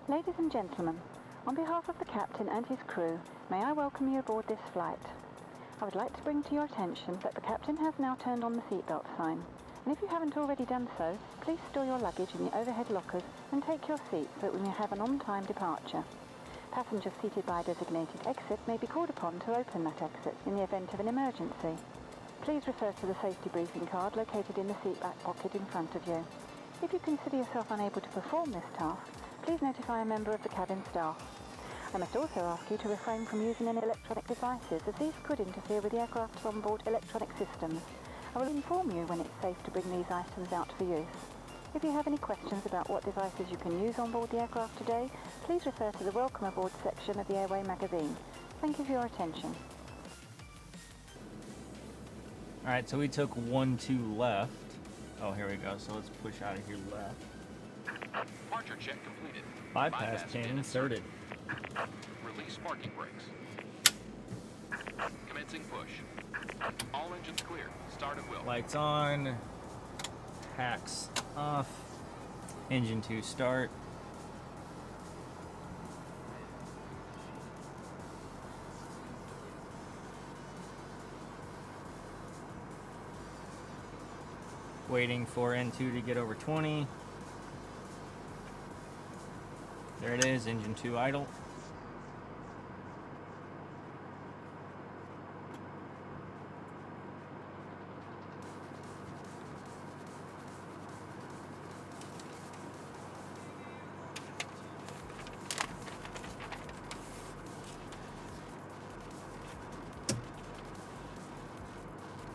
Ladies and gentlemen, on behalf of the captain and his crew, may I welcome you aboard this flight. I would like to bring to your attention that the captain has now turned on the seatbelt sign, and if you haven't already done so, please store your luggage in the overhead lockers and take your seat so that we may have an on-time departure. Passengers seated by a designated exit may be called upon to open that exit in the event of an emergency. Please refer to the safety briefing card located in the seat back pocket in front of you. If you consider yourself unable to perform this task, please notify a member of the cabin staff. I must also ask you to refrain from using any electronic devices, as these could interfere with the aircraft's onboard electronic systems. I will inform you when it's safe to bring these items out for use. If you have any questions about what devices you can use on board the aircraft today, please refer to the Welcome Aboard section of the Airway magazine. Thank you for your attention. Alright, so we took 1-2 left. Oh, here we go. So let's push out of here left. Departure check completed. Bypass pin inserted. Release parking brakes. Commencing push. All engines clear. Start at will. Lights on. Hacks off. Engine 2 start. Waiting for N2 to get over 20. There it is, engine 2 idle.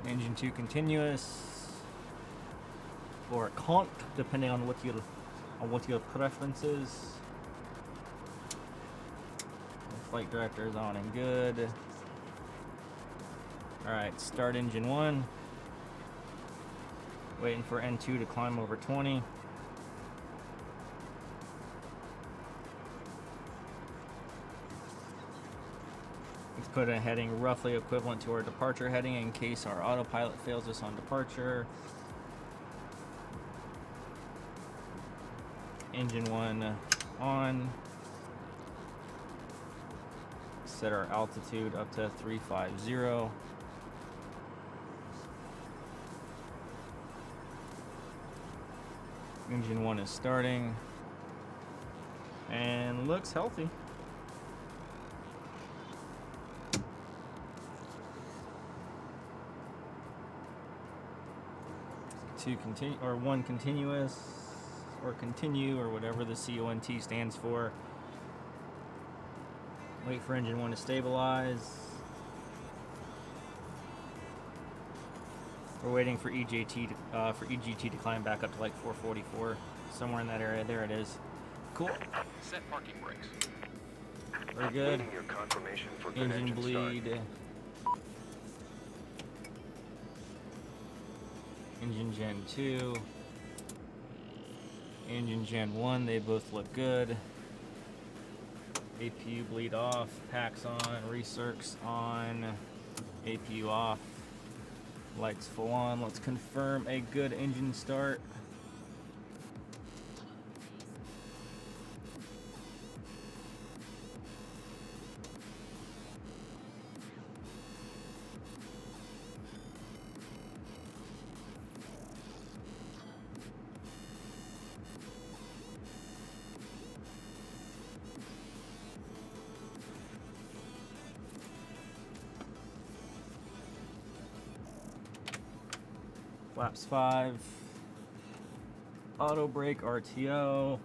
Engine 2 continuous. Or cont, depending on what your preferences. The flight director is on and good. Alright, start engine 1. Waiting for N2 to climb over 20. Let's put a heading roughly equivalent to our departure heading in case our autopilot fails us on departure. Engine 1 on. Set our altitude up to 350. Engine 1 is starting. And looks healthy. Two continue or one continuous. Or continue, or whatever the CONT stands for. Wait for engine 1 to stabilize. We're waiting for EGT to climb back up to like 444, somewhere in that area. There it is. Cool. Set parking brakes. Very good. Your confirmation for good Engine bleed. Start. Engine Gen 2. Engine Gen 1, they both look good. APU bleed off, packs on, recircs on, APU off, lights full on. Let's confirm a good engine start. Flaps 5. Auto brake RTO.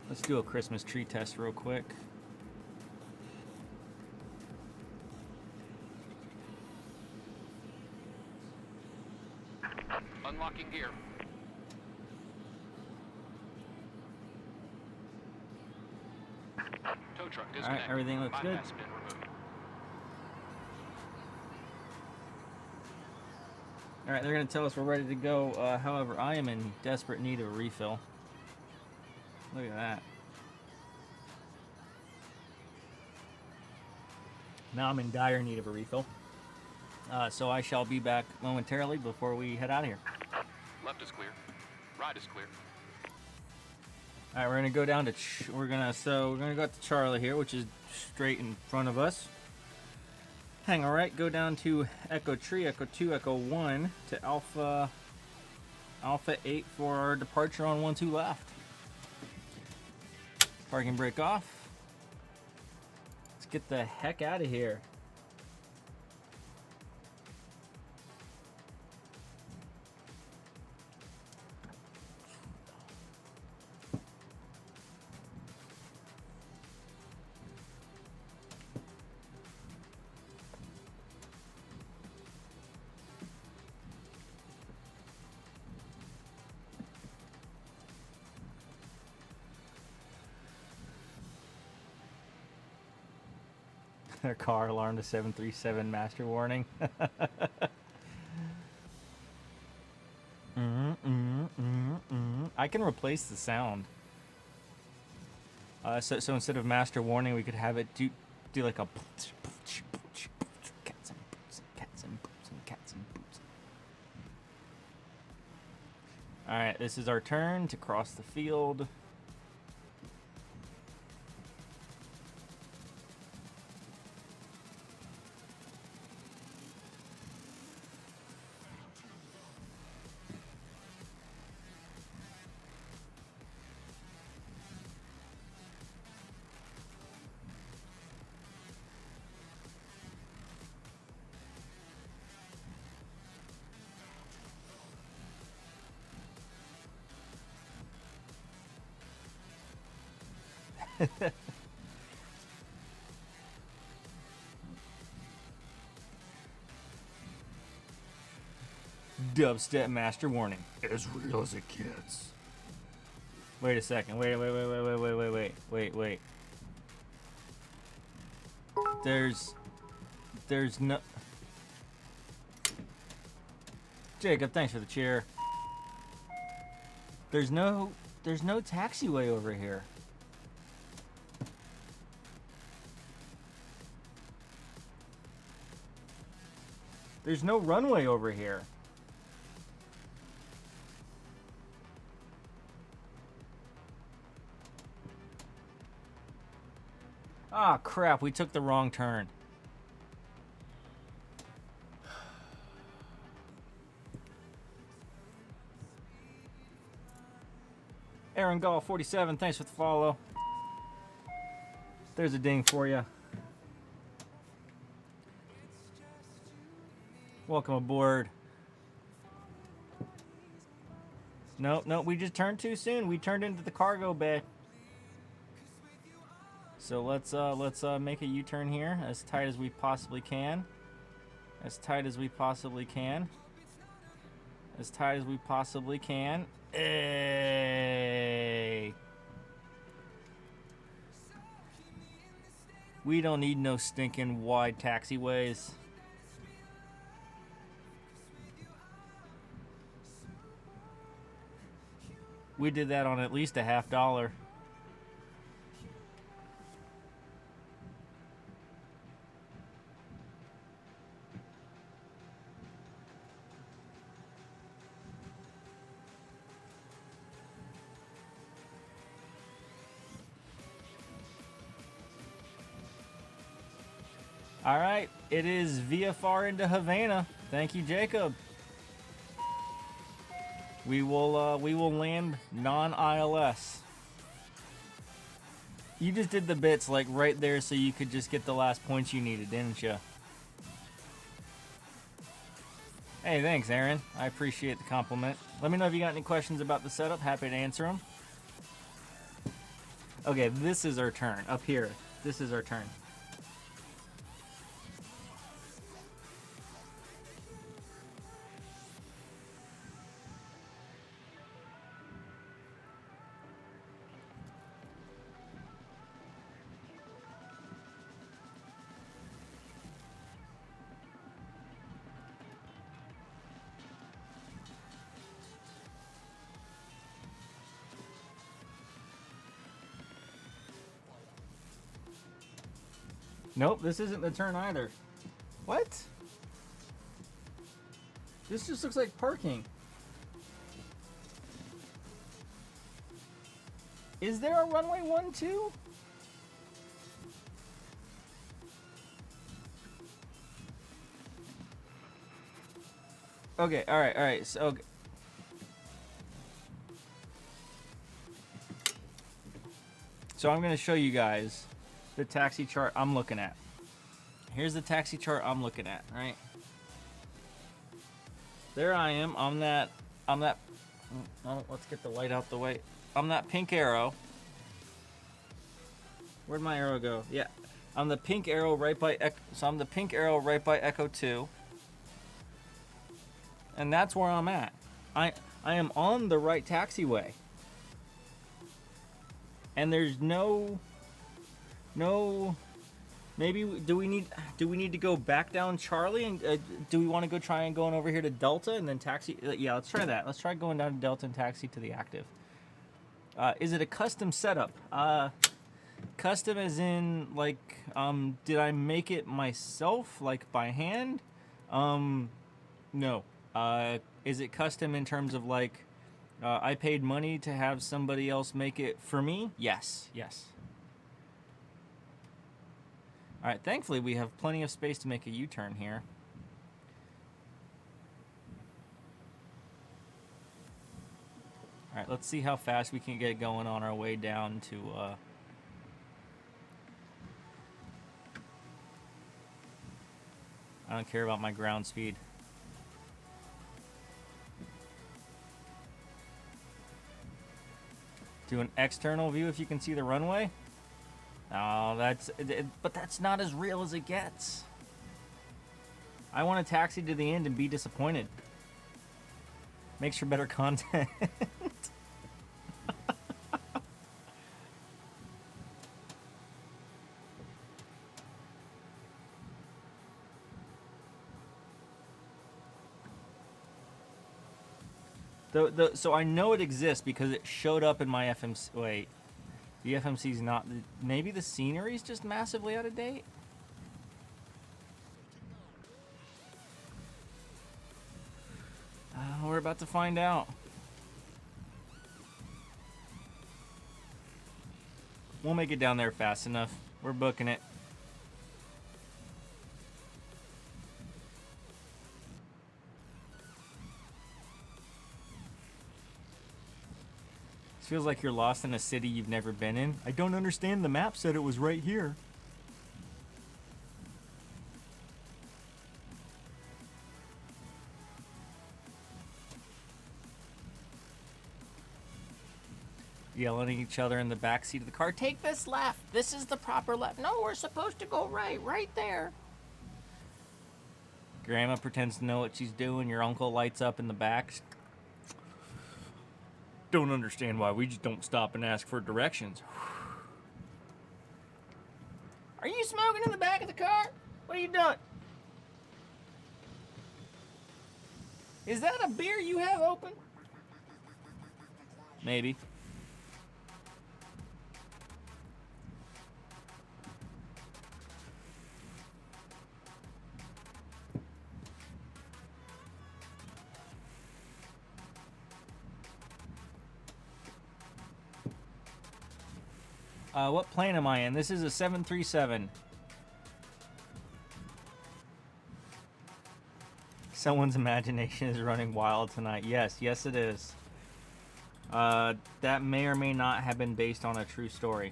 Let's do a Christmas tree test real quick. Unlocking gear. Tow truck disconnected. Alright, everything looks good. Bypass pin removed. Alright, they're going to tell us we're ready to go. However, I am in desperate need of a refill. Look at that. Now I'm in dire need of a refill. So I shall be back momentarily before we head out of here. Left is clear. Right is clear. All right, we're gonna go down to we're gonna go up to Charlie here, which is straight in front of us. Hang all right, go down to Echo Tree, Echo 2, Echo 1 to Alpha 8 for our departure on 1-2 left. Parking brake off. Let's get the heck out of here. Their car alarm to 737 master warning. I can replace the sound. So instead of master warning, we could have it do like a cats and boots and cats and boots and cats and boots. All right, this is our turn to cross the field. Dubstep master warning. As real as it gets. Wait a second. Wait. There's no... Jacob, thanks for the chair. There's no taxiway over here. There's no runway over here. Ah, crap, we took the wrong turn. Aaron Gall 47, thanks for the follow. There's a ding for you. Welcome aboard. No, we just turned too soon. We turned into the cargo bay. So let's make a U-turn here as tight as we possibly can. As tight as we possibly can. As tight as we possibly can. Hey. We don't need no stinking wide taxiways. We did that on at least $50. All right, it is VFR into Havana. Thank you, Jacob. We will land non-ILS. You just did the bits like right there so you could just get the last points you needed, didn't you? Hey, thanks, Aaron. I appreciate the compliment. Let me know if you got any questions about the setup. Happy to answer them. Okay, this is our turn. Up here. This is our turn. Nope, this isn't the turn either. What? This just looks like parking. Is there a runway 1 too? Okay, all right. So, okay. So I'm going to show you guys the taxi chart I'm looking at. Here's the taxi chart I'm looking at, right? There I am. I'm that. Oh, let's get the light out the way. I'm that pink arrow. Where'd my arrow go? Yeah, I'm the pink arrow right by. So I'm the pink arrow right by Echo 2. And that's where I'm at. I am on the right taxiway. And there's no maybe do we need to go back down Charlie, and do we want to go try and going over here to Delta and then taxi? Yeah, let's try that. Let's try going down to Delta and taxi to the active. Is it a custom setup? Custom as in like did I make it myself, like by hand? No. Is it custom in terms of like I paid money to have somebody else make it for me? Yes. All right, thankfully we have plenty of space to make a U-turn here. All right, let's see how fast we can get going on our way down to I don't care about my ground speed. Do an external view if you can see the runway. Oh, but that's not as real as it gets. I want to taxi to the end and be disappointed. Makes for better content. So I know it exists because it showed up in my FMC. Wait, the FMC's not. Maybe the scenery's just massively out of date. We're about to find out. We'll make it down there fast enough. We're booking it. This feels like you're lost in a city you've never been in. I don't understand. The map said it was right here. Yelling at each other in the back seat of the car. Take this left. This is the proper left. No, we're supposed to go right there. Grandma pretends to know what she's doing. Your uncle lights up in the back. Don't understand why we just don't stop and ask for directions. Are you smoking in the back of the car? What are you doing? Is that a beer you have open? Maybe. What plane am I in? This is a 737. Someone's imagination is running wild tonight. Yes, it is. That may or may not have been based on a true story.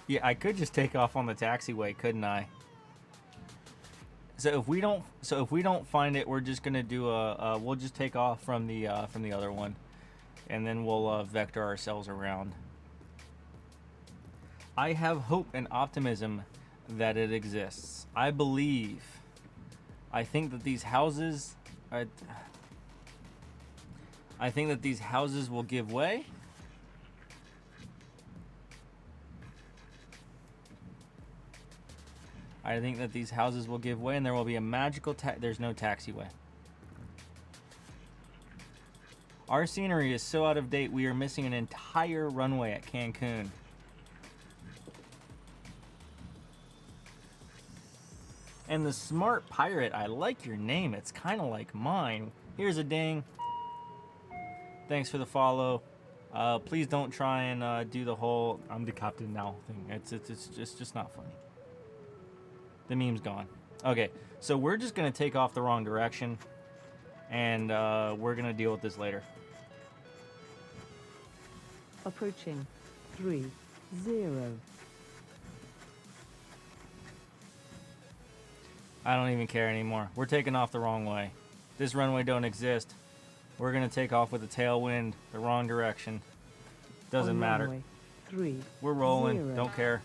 Yeah, I could just take off on the taxiway, couldn't I? So if we don't find it, we're just gonna do we'll just take off from the other one, and then we'll vector ourselves around. I have hope and optimism that it exists. I believe. I think that these houses will give way. I think that these houses will give way and there will be a magical there's no taxiway. Our scenery is so out of date, we are missing an entire runway at Cancun. And the Smart Pirate, I like your name. It's kind of like mine. Here's a ding. Thanks for the follow. Please don't try and do the whole "I'm the captain now" thing. It's just not funny. The meme's gone. Okay, so we're just gonna take off the wrong direction, and we're gonna deal with this later. Approaching 30. I don't even care anymore. We're taking off the wrong way. This runway don't exist. We're gonna take off with a tailwind, the wrong direction. Doesn't On matter. runway 30. We're rolling. Don't care.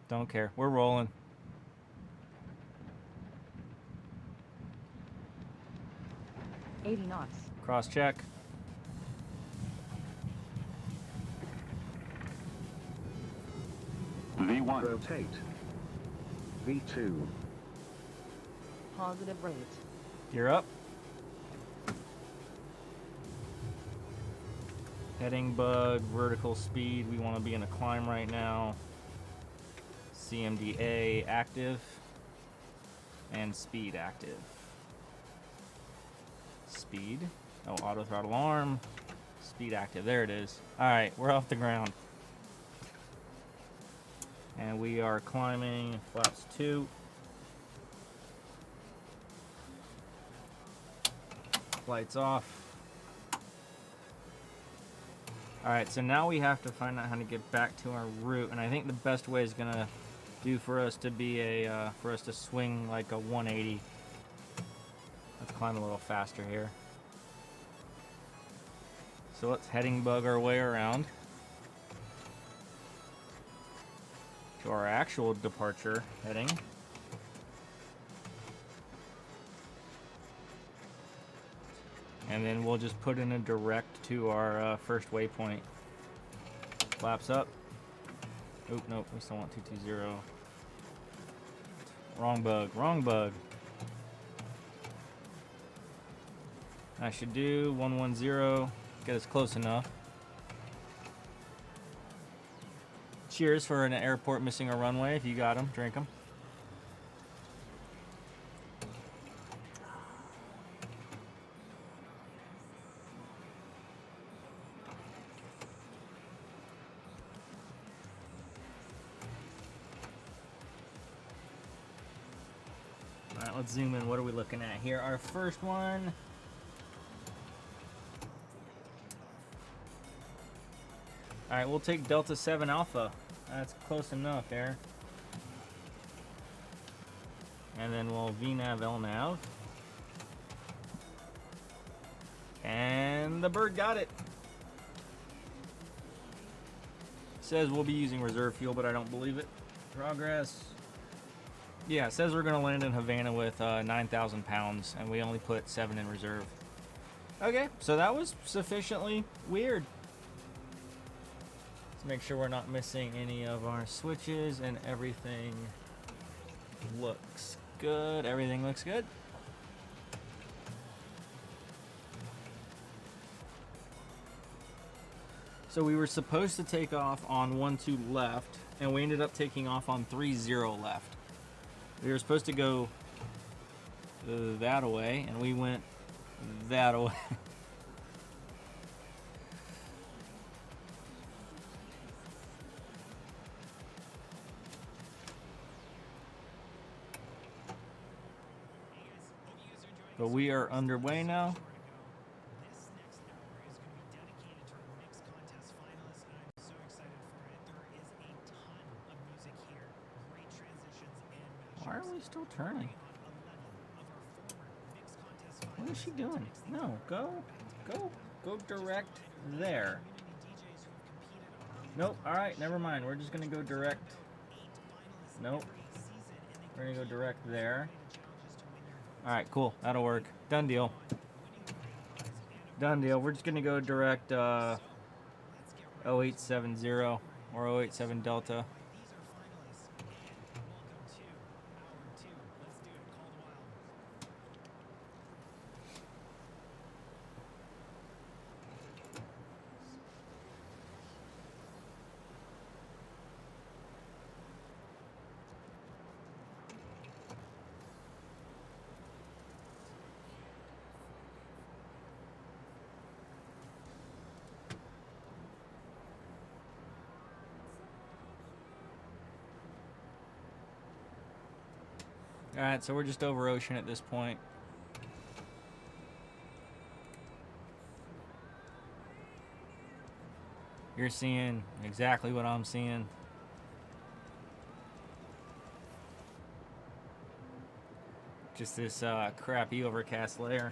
Don't care. We're rolling. knots. Cross check. V1. Rotate. V2. Positive rate. Gear up. Heading bug, vertical speed. We want to be in a climb right now. CMDA active. And speed active. Speed. Oh, auto throttle arm. Speed active. There it is. Alright, we're off the ground. And we are climbing flaps 2. Lights off. Alright, so now we have to find out how to get back to our route, and I think the best way is gonna do for us to be a for us to swing like a 180. Let's climb a little faster here. So let's heading bug our way around to our actual departure heading. And then we'll just put in a direct to our first waypoint. Flaps up. Oop, nope, we still want 220. Wrong bug, wrong bug. I should do 110, get us close enough. Cheers for an airport missing a runway. If you got them, drink them. Alright, let's zoom in. What are we looking at here? Our first one. Alright, we'll take Delta 7 Alpha. That's close enough there. And then we'll VNAV LNAV. And the bird got it. Says we'll be using reserve fuel, but I don't believe it. Progress. Yeah, it says we're going to land in Havana with 9,000 pounds, and we only put 7 in reserve. Okay, so that was sufficiently weird. Let's make sure we're not missing any of our switches, and everything looks good. Everything looks good. So we were supposed to take off on 12 left, and we ended up taking off on 30 left. We were supposed to go that away, and we went that away. But we are underway now. Why are we still turning? What is she doing? No, go direct there. Nope, alright, never mind. We're just gonna go direct. Nope. We're gonna go direct there. Alright, cool. That'll work. Done deal. Done deal. We're just gonna go direct 0870 or 087 Delta. Alright, so we're just over ocean at this point. You're seeing exactly what I'm seeing. Just this crappy overcast layer.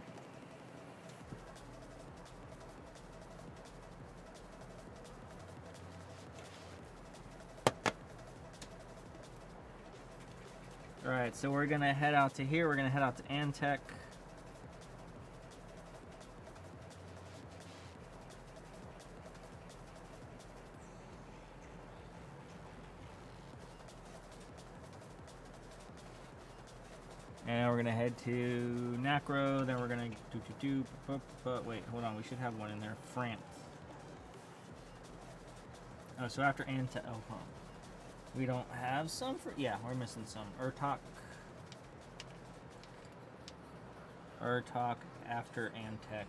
Alright, so we're gonna head out to here. We're gonna head out to Antec. And we're gonna head to Nacro, then we're gonna wait, hold on, we should have one in there. France. Oh, so after Antec, oh, huh. We don't have some for, yeah, we're missing some. Urtok after Antec.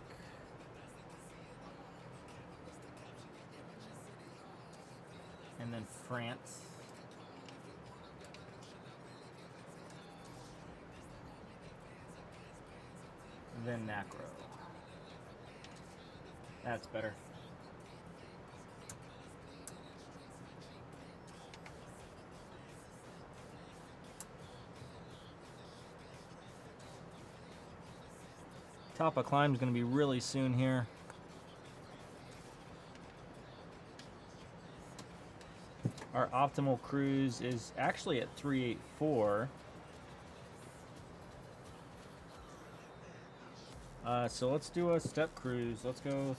And then France. Then Nacro. That's better. Top of climb is going to be really soon here. Our optimal cruise is actually at 384. So let's do a step cruise. Let's go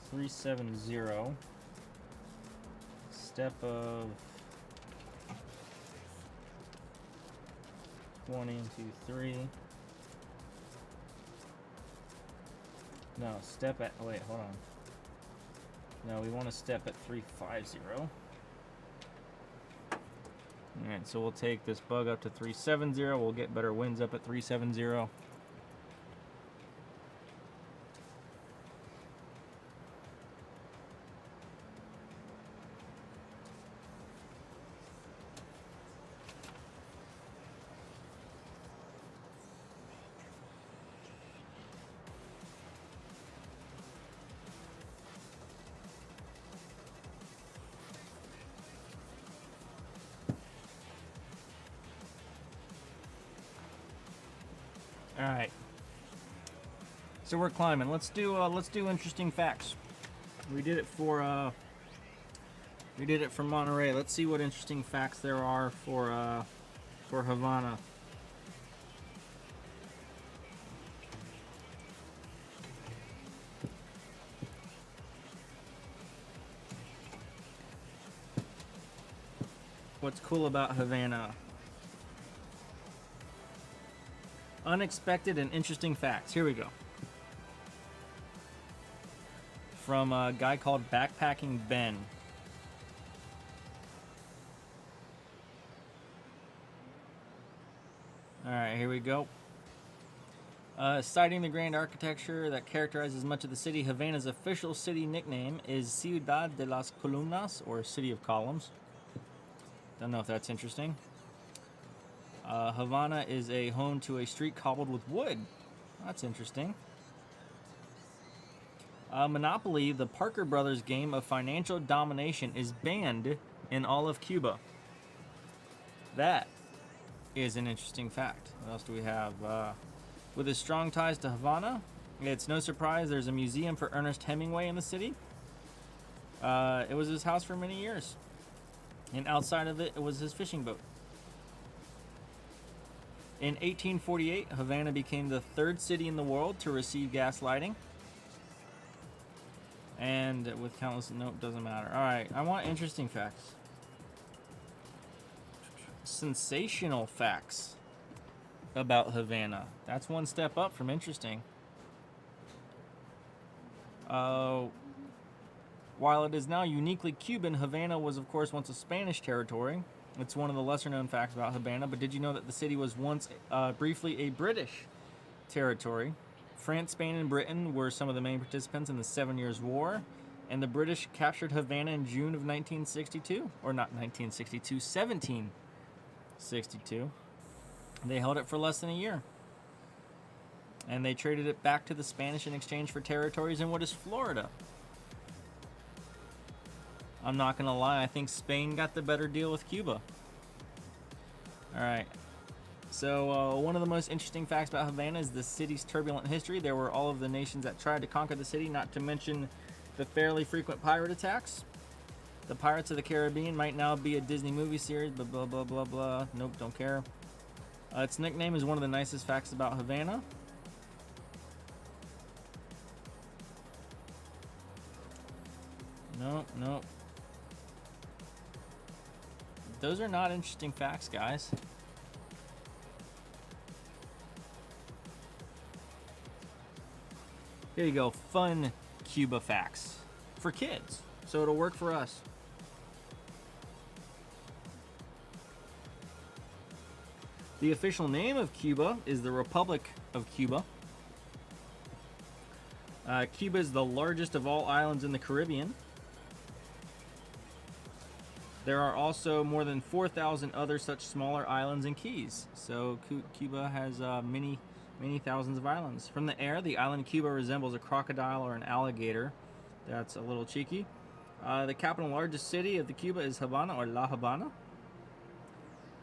370. Step of 20 into 3. No, step at, wait, hold on. No, we want to step at 350. Alright, so we'll take this bug up to 370. We'll get better winds up at 370. All right. So we're climbing. Let's do interesting facts. We did it for Monterey. Let's see what interesting facts there are for Havana. What's cool about Havana? Unexpected and interesting facts. Here we go. From a guy called Backpacking Ben. Alright, here we go. Citing the grand architecture that characterizes much of the city, Havana's official city nickname is Ciudad de las Columnas, or City of Columns. Don't know if that's interesting. Havana is a home to a street cobbled with wood. That's interesting. Monopoly, the Parker Brothers game of financial domination, is banned in all of Cuba. That is an interesting fact. What else do we have? With his strong ties to Havana, it's no surprise there's a museum for Ernest Hemingway in the city. It was his house for many years. And outside of it, it was his fishing boat. In 1848, Havana became the third city in the world to receive gas lighting. And with countless, nope, doesn't matter. All right, I want interesting facts. Sensational facts about Havana. That's one step up from interesting. While it is now uniquely Cuban, Havana was, of course, once a Spanish territory. It's one of the lesser-known facts about Havana, but did you know that the city was once briefly a British territory? France, Spain, and Britain were some of the main participants in the 7 Years' War, and the British captured Havana in June of 1962, or not 1962, 62. They held it for less than a year. And they traded it back to the Spanish in exchange for territories in what is Florida. I'm not going to lie, I think Spain got the better deal with Cuba. Alright. So, one of the most interesting facts about Havana is the city's turbulent history. There were all of the nations that tried to conquer the city, not to mention the fairly frequent pirate attacks. The Pirates of the Caribbean might now be a Disney movie series, blah, blah, blah, blah, blah. Nope, don't care. Its nickname is one of the nicest facts about Havana. Nope, nope. Those are not interesting facts, guys. Here you go, fun Cuba facts for kids, so it'll work for us. The official name of Cuba is the Republic of Cuba. Cuba is the largest of all islands in the Caribbean. There are also more than 4,000 other such smaller islands and keys. So Cuba has many thousands of islands. From the air, the island of Cuba resembles a crocodile or an alligator. That's a little cheeky. The capital and largest city of the Cuba is Havana, or La Habana.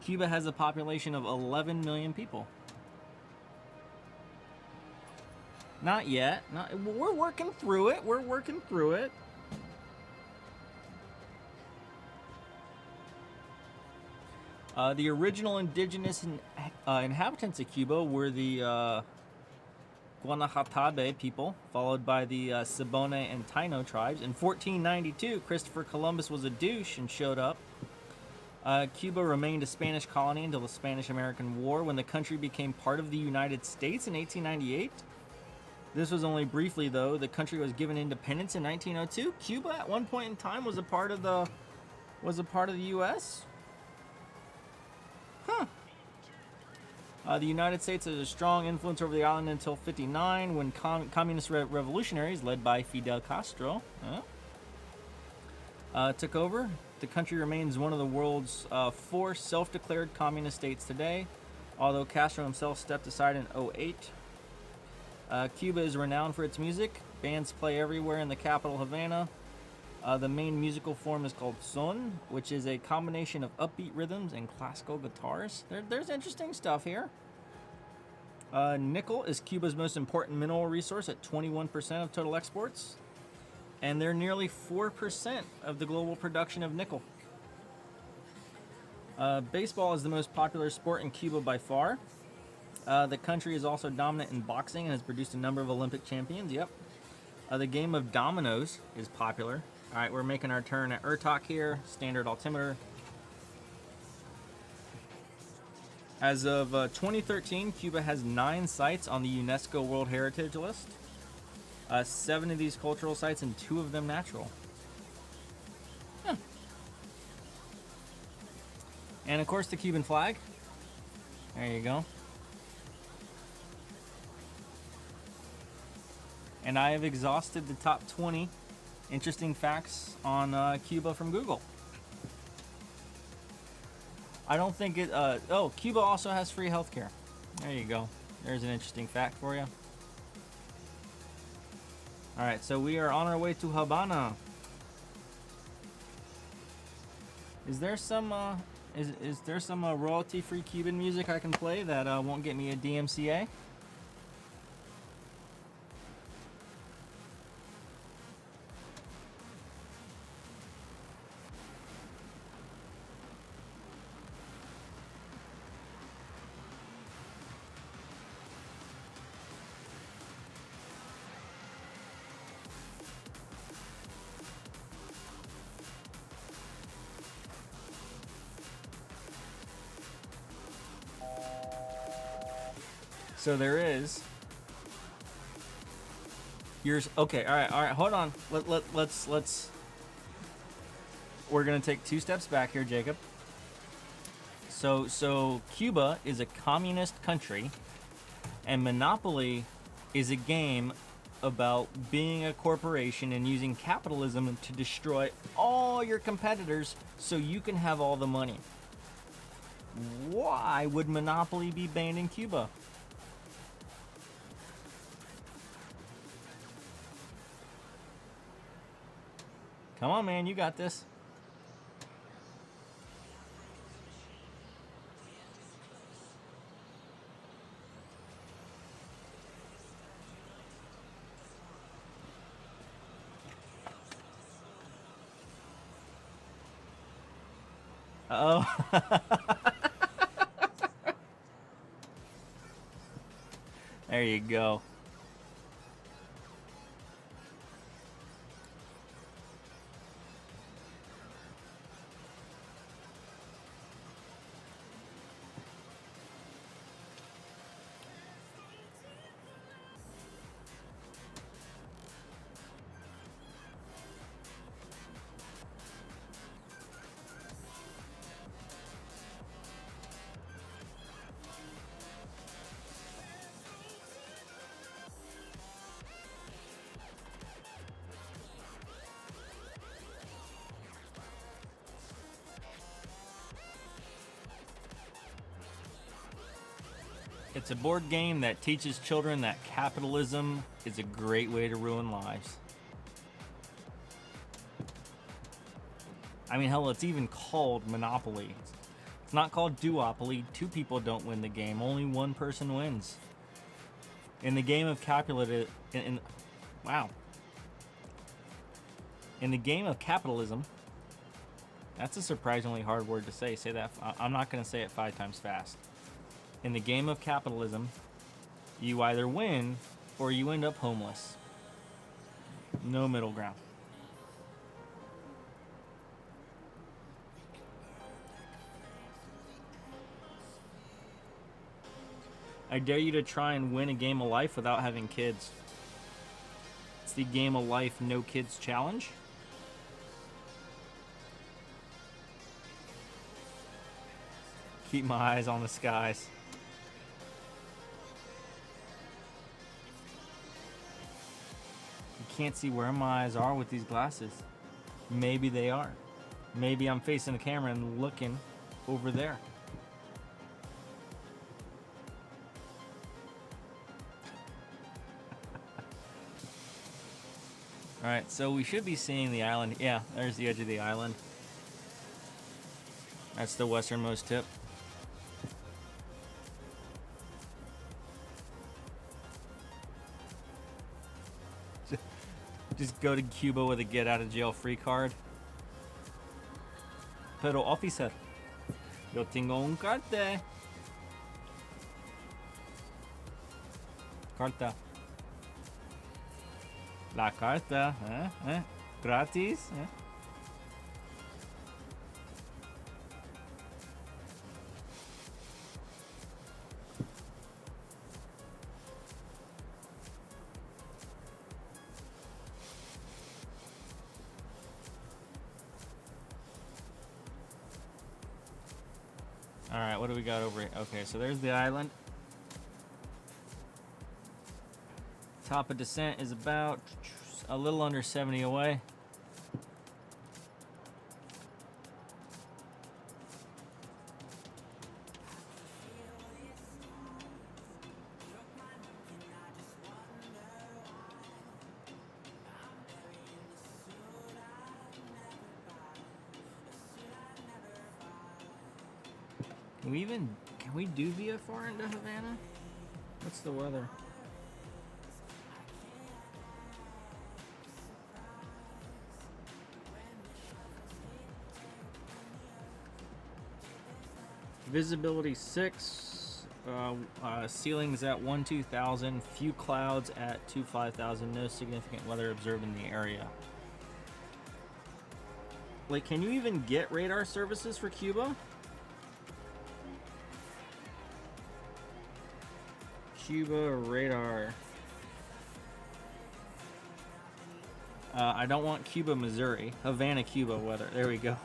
Cuba has a population of 11 million people. Not yet. We're working through it. We're working through it. The original indigenous inhabitants of Cuba were the Guanajatabe people, followed by the Siboney and Taino tribes. In 1492, Christopher Columbus was a douche and showed up. Cuba remained a Spanish colony until the Spanish-American War, when the country became part of the United States in 1898. This was only briefly, though. The country was given independence in 1902. Cuba, at one point in time, was a part of the U.S. Huh. The United States had a strong influence over the island until '59, when communist revolutionaries, led by Fidel Castro, took over. The country remains one of the world's 4 self-declared communist states today, although Castro himself stepped aside in '08. Cuba is renowned for its music. Bands play everywhere in the capital, Havana. The main musical form is called son, which is a combination of upbeat rhythms and classical guitars. There's interesting stuff here. Nickel is Cuba's most important mineral resource at 21% of total exports, and they're nearly 4% of the global production of nickel. Baseball is the most popular sport in Cuba by far. The country is also dominant in boxing and has produced a number of Olympic champions. Yep. The game of dominoes is popular. All right, we're making our turn at Urtok here. Standard altimeter. As of 2013, Cuba has 9 sites on the UNESCO World Heritage List. 7 of these cultural sites and 2 of them natural. Huh. And of course the Cuban flag. There you go. And I have exhausted the top 20 interesting facts on Cuba from Google. I don't think it... Cuba also has free healthcare. There you go. There's an interesting fact for you. Alright, so we are on our way to Havana. Is there some is there some royalty-free Cuban music I can play that won't get me a DMCA? So there is. Yours. Okay. All right. Hold on. Let's. We're gonna take 2 steps back here, Jacob. So Cuba is a communist country, and Monopoly is a game about being a corporation and using capitalism to destroy all your competitors so you can have all the money. Why would Monopoly be banned in Cuba? Come on, man, you got this. Oh. There you go. It's a board game that teaches children that capitalism is a great way to ruin lives. I mean, hell, it's even called Monopoly. It's not called Duopoly. Two people don't win the game. Only one person wins. In the game of capitalism, wow. In the game of capitalism, that's a surprisingly hard word to say. Say that. I'm not going to say it 5 times fast. In the game of capitalism, you either win or you end up homeless. No middle ground. I dare you to try and win a game of life without having kids. It's the Game of Life No Kids Challenge. Keep my eyes on the skies. You can't see where my eyes are with these glasses. Maybe they are. Maybe I'm facing the camera and looking over there. Alright, so we should be seeing the island. Yeah, there's the edge of the island. That's the westernmost tip. Just go to Cuba with a get out of jail free card. Pero officer, yo tengo un carte. Carta. La carta, gratis. All right, what do we got over here? Okay, so there's the island. Top of descent is about a little under 70 away. Can we do VFR into Havana? What's the weather? Visibility 6, ceilings at 1-2,000, few clouds at 2-5,000, no significant weather observed in the area. Like, can you even get radar services for Cuba? Cuba radar. I don't want Cuba, Missouri. Havana, Cuba weather. There we go.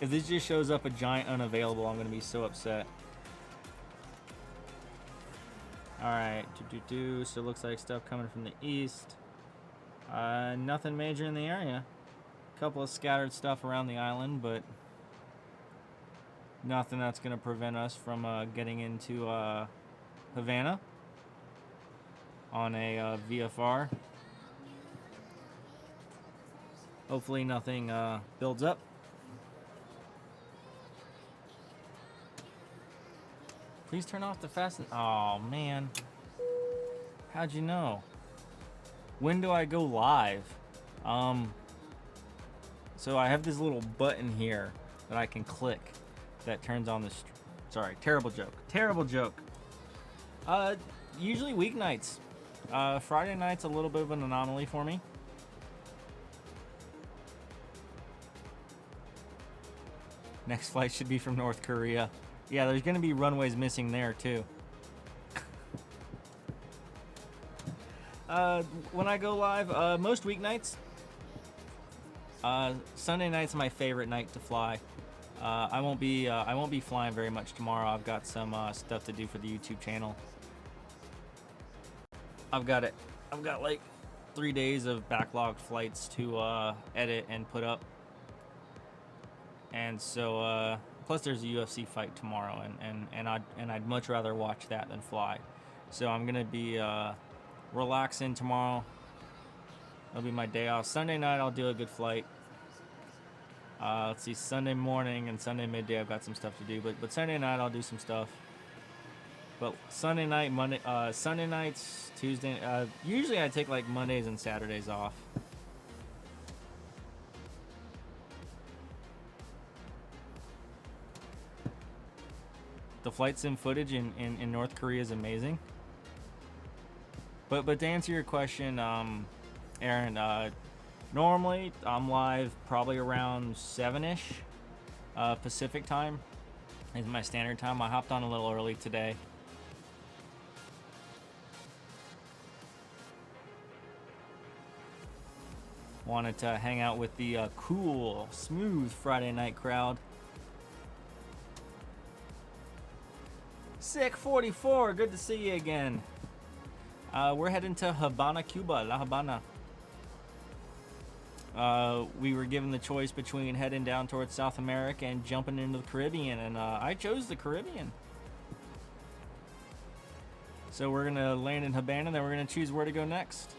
If this just shows up a giant unavailable, I'm going to be so upset. Alright, so it looks like stuff coming from the east. Nothing major in the area. A couple of scattered stuff around the island, but nothing that's going to prevent us from getting into Havana on a VFR. Hopefully nothing builds up. Please turn off the fasten. Oh man, how'd you know? When do I go live? So I have this little button here that I can click that turns on the. Sorry, terrible joke. Terrible joke. Usually weeknights. Friday night's a little bit of an anomaly for me. Next flight should be from North Korea. Yeah, there's going to be runways missing there too. When I go live, most weeknights. Sunday night's my favorite night to fly. I won't be flying very much tomorrow. I've got some stuff to do for the YouTube channel. I've got like 3 days of backlogged flights to edit and put up. And so plus there's a UFC fight tomorrow, and I'd much rather watch that than fly. So I'm gonna be relaxing tomorrow. It'll be my day off. Sunday night I'll do a good flight. Let's see, Sunday morning and Sunday midday I've got some stuff to do, but Sunday night I'll do some stuff. But Sunday night, Sunday nights, Tuesday. Usually I take like Mondays and Saturdays off. The flight sim footage in North Korea is amazing. But to answer your question, Aaron, normally I'm live probably around 7-ish Pacific time is my standard time. I hopped on a little early today. Wanted to hang out with the cool, smooth Friday night crowd. Sick 44, good to see you again. We're heading to Habana, Cuba, La Habana. We were given the choice between heading down towards South America and jumping into the Caribbean, and I chose the Caribbean. So we're gonna land in Habana, then we're gonna choose where to go next.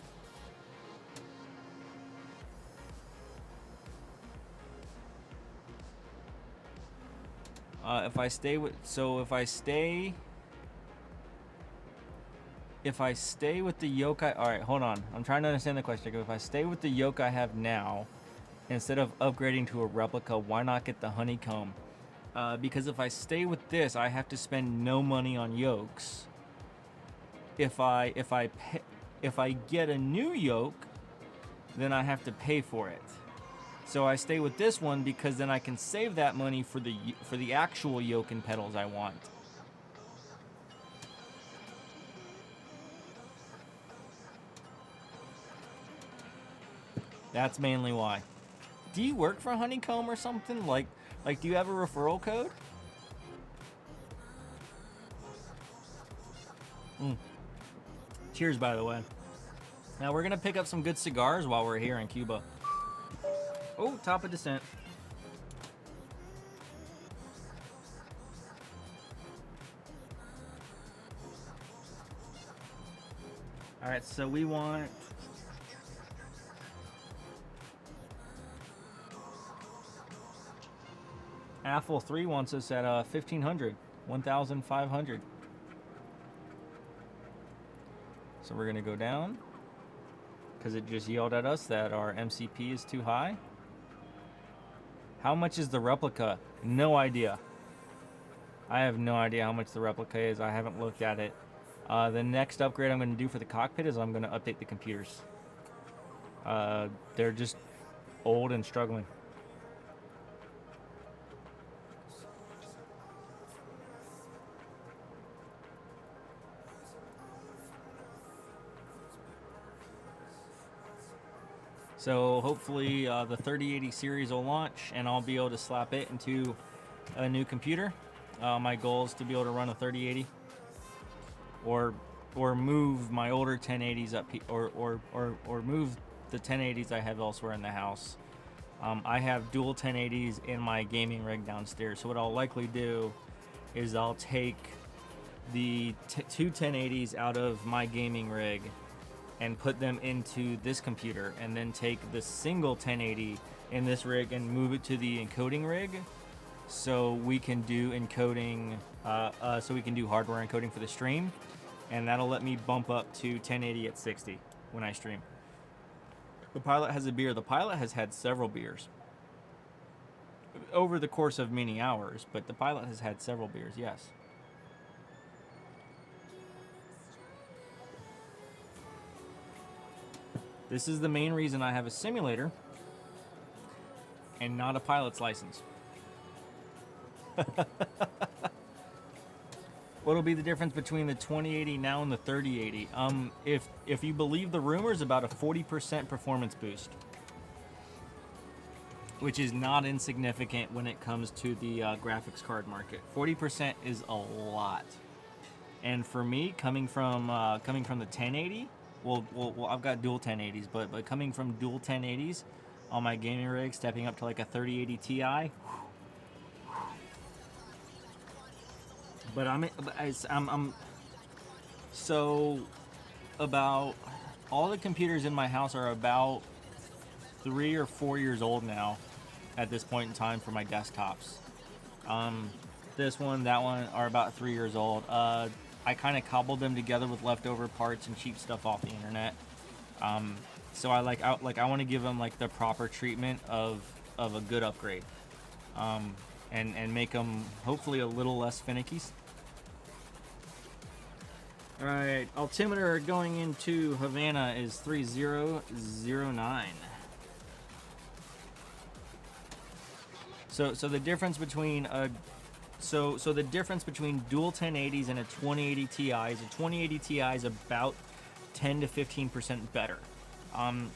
If I stay with the yoke all right, hold on. I'm trying to understand the question. If I stay with the yoke I have now, instead of upgrading to a replica, why not get the honeycomb? Because if I stay with this, I have to spend no money on yokes. If I get a new yoke, then I have to pay for it. So I stay with this one because then I can save that money for the actual yoke and pedals I want. That's mainly why. Do you work for Honeycomb or something? Like do you have a referral code? Cheers, by the way. Now we're gonna pick up some good cigars while we're here in Cuba. Oh, top of descent. All right, so we want Apple 3 wants us at 1,500, 1,500. So we're gonna go down because it just yelled at us that our MCP is too high. How much is the replica? No idea. I have no idea how much the replica is. I haven't looked at it. The next upgrade I'm going to do for the cockpit is I'm going to update the computers. They're just old and struggling. So hopefully the 3080 series will launch and I'll be able to slap it into a new computer. My goal is to be able to run a 3080 or move my older 1080s up or move the 1080s I have elsewhere in the house I have dual 1080s in my gaming rig downstairs. So what I'll likely do is I'll take the two 1080s out of my gaming rig and put them into this computer, and then take the single 1080 in this rig and move it to the encoding rig, so we can do encoding, so we can do hardware encoding for the stream, and that'll let me bump up to 1080 at 60 when I stream. The pilot has a beer. The pilot has had several beers over the course of many hours, but the pilot has had several beers, yes. This is the main reason I have a simulator and not a pilot's license. What'll be the difference between the 2080 now and the 3080? If you believe the rumors, about a 40% performance boost, which is not insignificant when it comes to the graphics card market. 40% is a lot, and for me, coming from the 1080. Well, I've got dual 1080s, but coming from dual 1080s on my gaming rig, stepping up to like a 3080 Ti. But I'm so about all the computers in my house are about 3 or 4 years old now at this point in time for my desktops. This one, that one are about 3 years old. I kind of cobbled them together with leftover parts and cheap stuff off the internet. So I want to give them like the proper treatment of a good upgrade, and make them hopefully a little less finicky. All right, altimeter going into Havana is 3009. So the difference between So the difference between dual 1080s and a 2080 Ti is a 2080 Ti is about 10 to 15% better.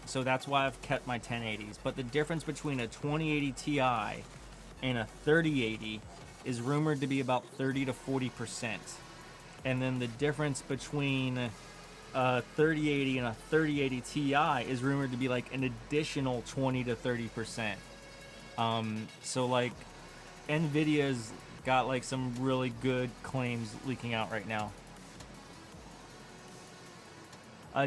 So that's why I've kept my 1080s. But the difference between a 2080 Ti and a 3080 is rumored to be about 30 to 40%. And then the difference between a 3080 and a 3080 Ti is rumored to be like an additional 20 to 30%. So like NVIDIA's got like some really good claims leaking out right now.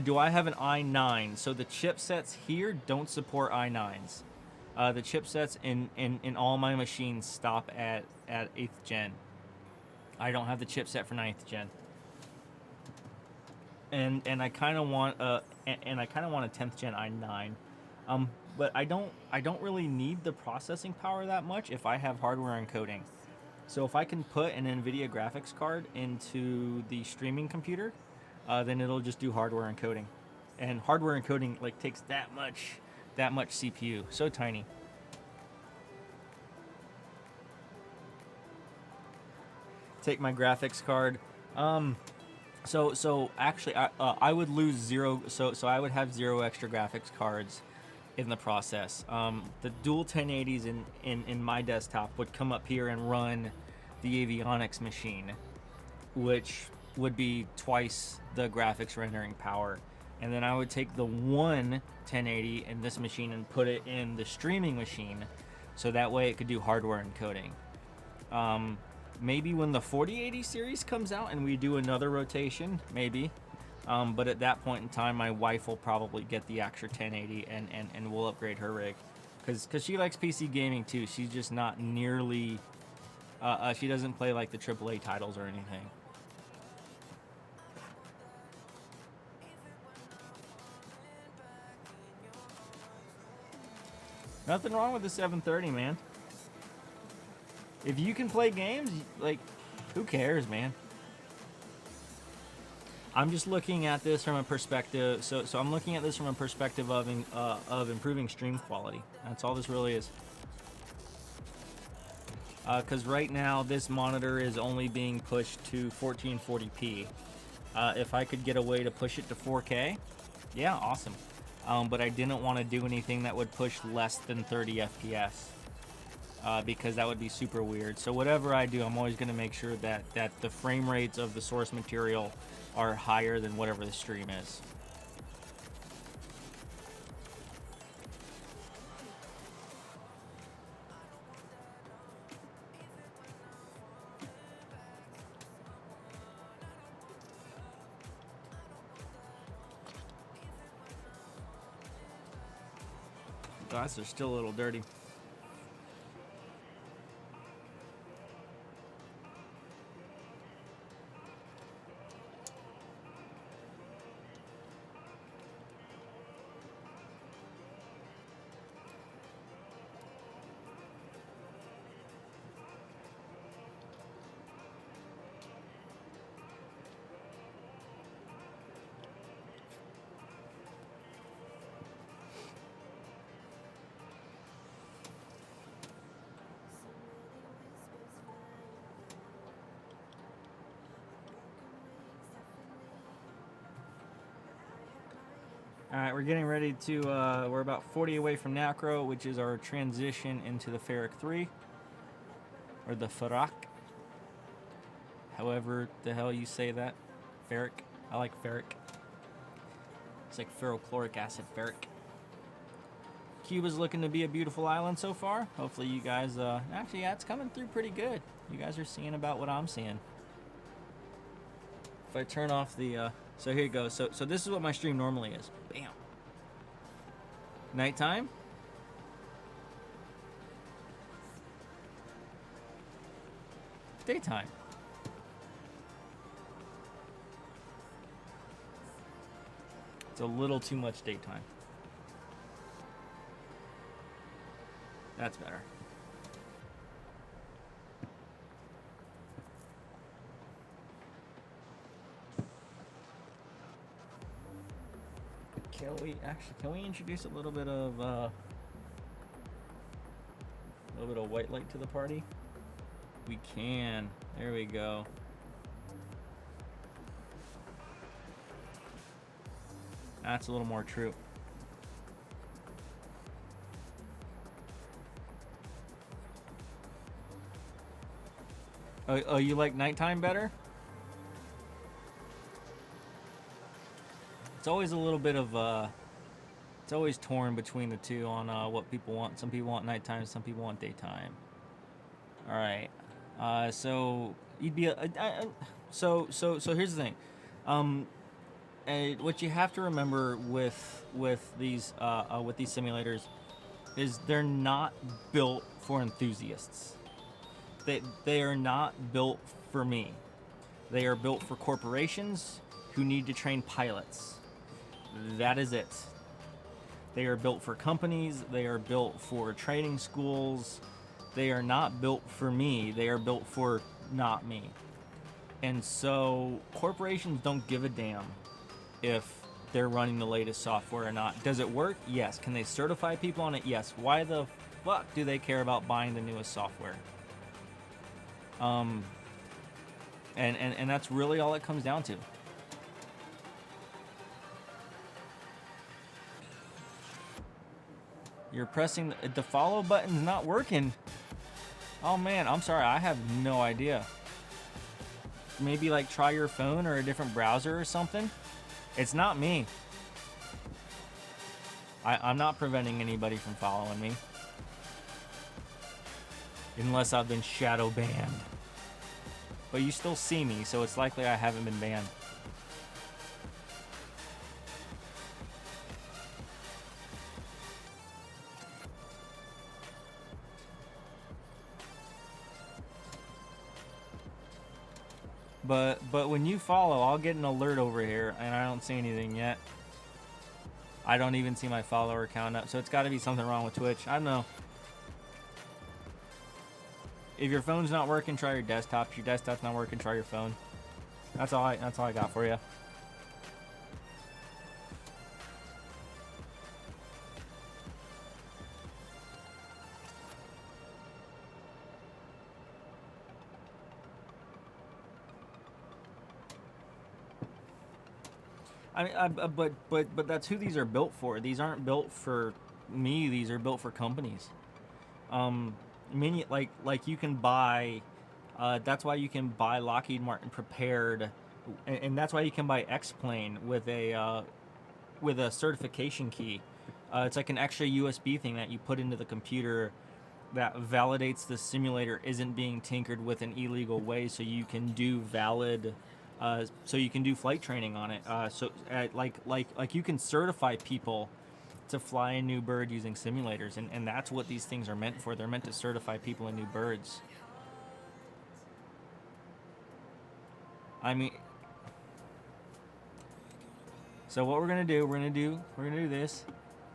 Do I have an i9? So the chipsets here don't support i9s. The chipsets in all my machines stop at 8th gen. I don't have the chipset for 9th gen. And I kind of want a 10th gen i9. But I don't really need the processing power that much if I have hardware encoding. So if I can put an NVIDIA graphics card into the streaming computer, then it'll just do hardware encoding. And hardware encoding like takes that much CPU, so tiny. Take my graphics card. So actually, I would lose zero. So I would have 0 extra graphics cards in the process. The dual 1080s in my desktop would come up here and run the avionics machine, which would be twice the graphics rendering power. And then I would take the one 1080 in this machine and put it in the streaming machine, so that way it could do hardware encoding. Maybe when the 4080 series comes out and we do another rotation, maybe. But at that point in time, my wife will probably get the extra 1080 and we'll upgrade her rig. Because she likes PC gaming too. She's just not nearly... she doesn't play like the AAA titles or anything. Nothing wrong with the 730, man. If you can play games, like, who cares, man? I'm just looking at this from a perspective. So I'm looking at this from a perspective of improving stream quality. That's all this really is. Because right now this monitor is only being pushed to 1440p. If I could get a way to push it to 4K, yeah, awesome. But I didn't want to do anything that would push less than 30 FPS. Because that would be super weird. So whatever I do, I'm always going to make sure that the frame rates of the source material are higher than whatever the stream is. glasses are still a little dirty. Alright, we're getting ready to, we're about 40 away from Nacro, which is our transition into the Ferric 3, or the Ferrac, however the hell you say that. Ferric, I like Ferric. It's like ferrochloric acid, Ferric. Cuba's looking to be a beautiful island so far. Hopefully you guys, actually, yeah, it's coming through pretty good. You guys are seeing about what I'm seeing. If I turn off the, so here you go. So this is what my stream normally is. Bam. Nighttime. Daytime. It's a little too much daytime. That's better. Can we introduce a little bit of white light to the party? We can. There we go. That's a little more true. Oh, you like nighttime better? It's always a little bit of, it's always torn between the two on what people want. Some people want nighttime, some people want daytime. All right. So you'd be, so here's the thing. What you have to remember with these simulators is they're not built for enthusiasts. They are not built for me. They are built for corporations who need to train pilots. That is it. They are built for companies. They are built for training schools. They are not built for me. They are built for not me. And so corporations don't give a damn if they're running the latest software or not. Does it work? Yes. Can they certify people on it? Yes. Why the fuck do they care about buying the newest software? And that's really all it comes down to. You're pressing the follow button's not working. Oh man, I'm sorry, I have no idea. Maybe like try your phone or a different browser or something. It's not me. I'm not preventing anybody from following me. Unless I've been shadow banned. But you still see me, so it's likely I haven't been banned. But when you follow, I'll get an alert over here, and I don't see anything yet. I don't even see my follower count up, so it's got to be something wrong with Twitch. I don't know. If your phone's not working, try your desktop. If your desktop's not working, try your phone. That's all I got for you. I mean, but that's who these are built for. These aren't built for me. These are built for companies. Like you can buy. That's why you can buy Lockheed Martin prepared, and that's why you can buy X-Plane with a certification key. It's like an extra USB thing that you put into the computer that validates the simulator isn't being tinkered with in illegal way, so you can do valid. So you can do flight training on it. Like you can certify people to fly a new bird using simulators, and that's what these things are meant for. They're meant to certify people in new birds. I mean, so what we're gonna do this.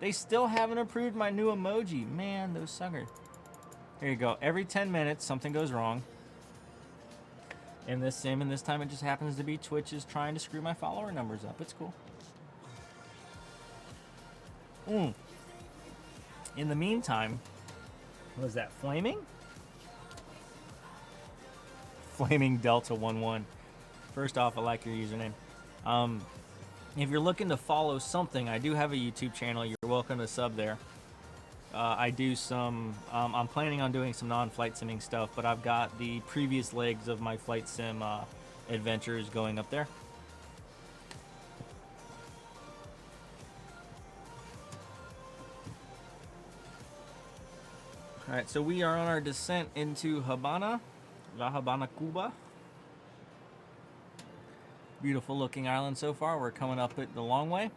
They still haven't approved my new emoji. Man, those suckers. Here you go. Every 10 minutes, something goes wrong. In this sim, and this time it just happens to be Twitch is trying to screw my follower numbers up. It's cool. In the meantime, was that Flaming? Flaming Delta 11. First off, I like your username. If you're looking to follow something, I do have a YouTube channel. You're welcome to sub there. I do some, I'm planning on doing some non-flight simming stuff, but I've got the previous legs of my flight sim adventures going up there. Alright, so we are on our descent into Habana, La Habana, Cuba. Beautiful looking island so far. We're coming up it the long way.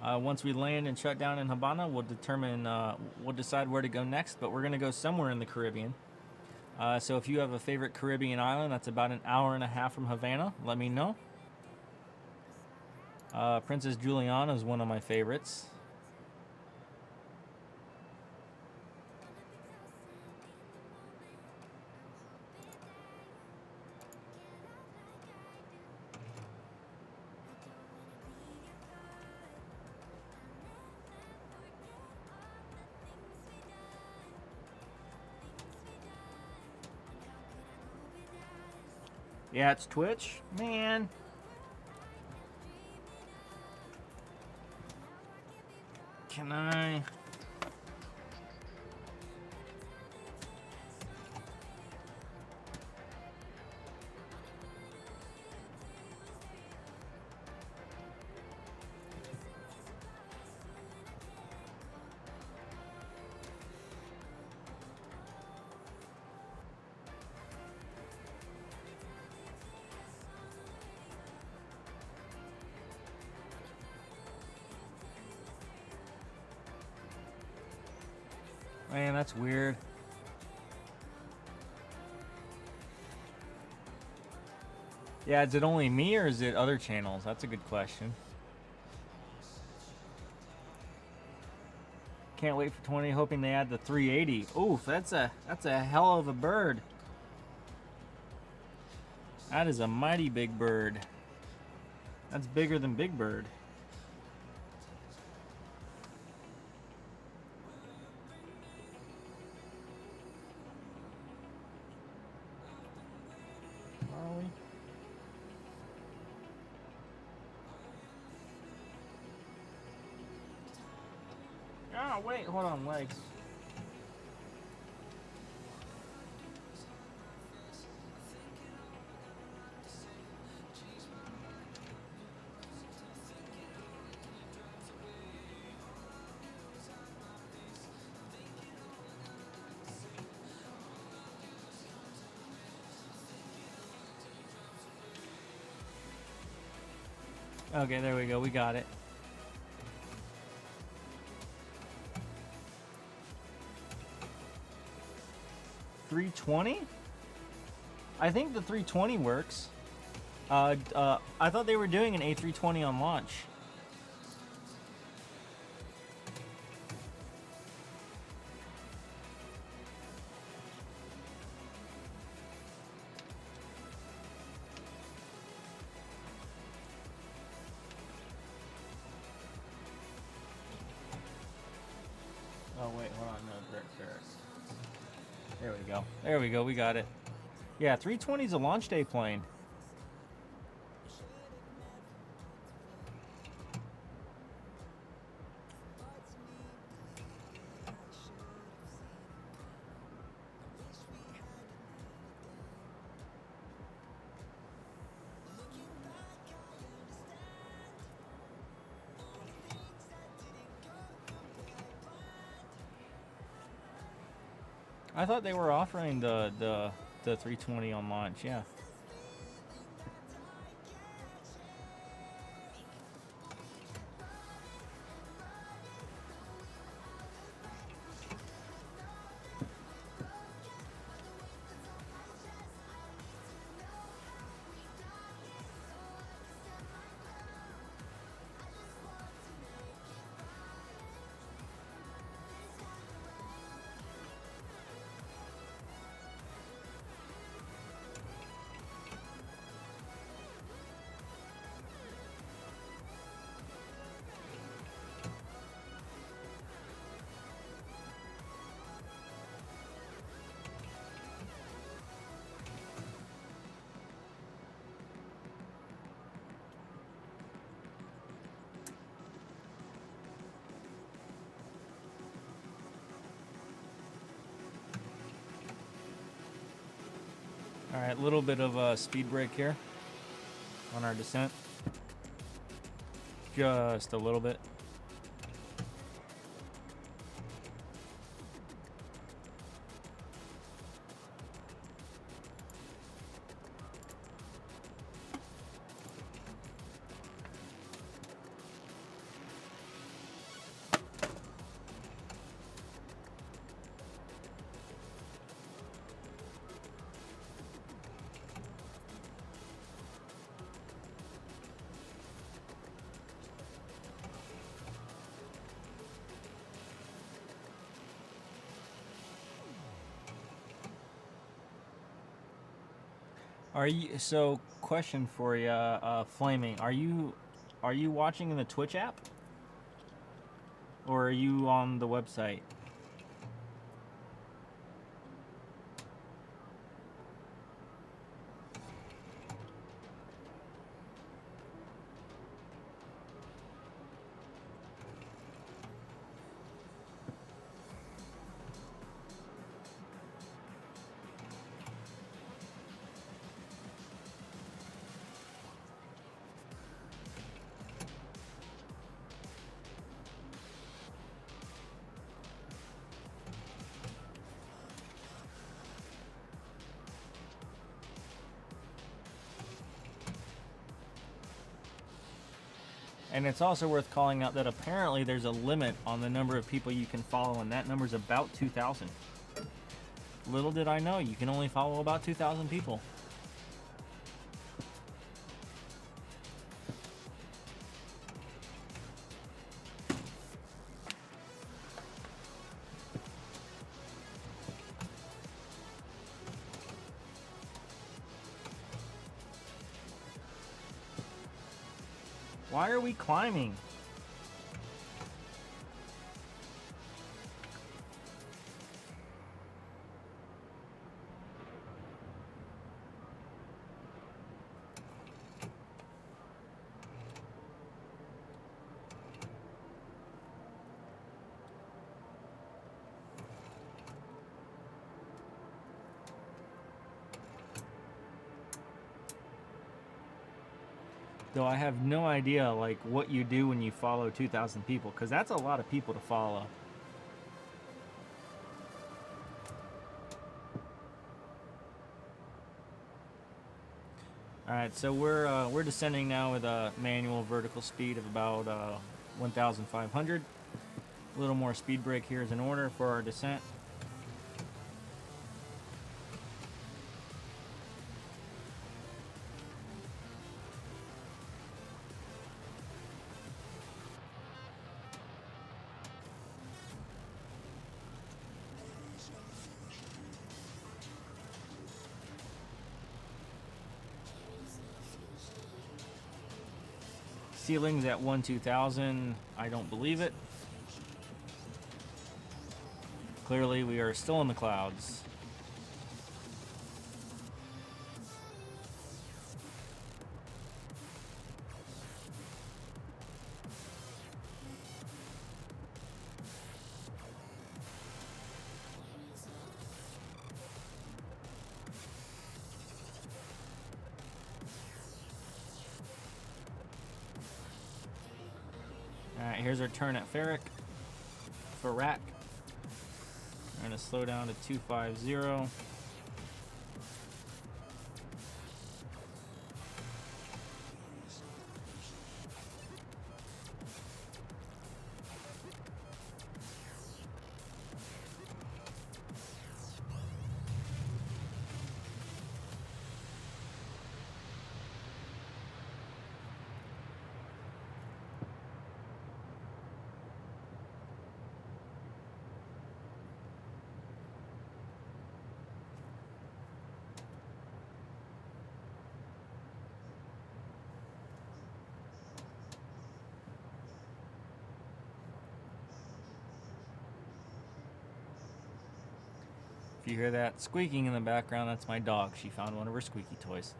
Once we land and shut down in Habana, we'll decide where to go next, but we're going to go somewhere in the Caribbean. So if you have a favorite Caribbean island that's about an hour and a half from Havana, let me know. Princess Juliana is one of my favorites. Yeah, it's Twitch. Man. Can I... Man, that's weird. Yeah, is it only me or is it other channels? That's a good question. Can't wait for 20, hoping they add the 380. Oof, that's a hell of a bird. That is a mighty big bird. That's bigger than Big Bird. Oh, wait, hold on, legs. Okay, there we go, we got it. $320? I think the 320 works. I thought they were doing an A320 on launch. Oh wait, hold on, no, Derek. There we go. There we go. We got it. Yeah, 320 is a launch day plane. I thought they were offering the 320 on launch, yeah. All right, a little bit of a speed brake here on our descent. Just a little bit. Are you so? Question for you, Flaming. Are you watching in the Twitch app, or are you on the website? And it's also worth calling out that apparently there's a limit on the number of people you can follow, and that number's about 2,000. Little did I know, you can only follow about 2,000 people. Why are we climbing? Though I have no idea like what you do when you follow 2,000 people, because that's a lot of people to follow. All right, so we're descending now with a manual vertical speed of about 1,500. A little more speed brake here is in order for our descent. Ceilings at 1,2,000. I don't believe it. Clearly, we are still in the clouds. Alright, here's our turn at Ferrac. We're going to slow down to 250. If you hear that squeaking in the background, that's my dog. She found one of her squeaky toys.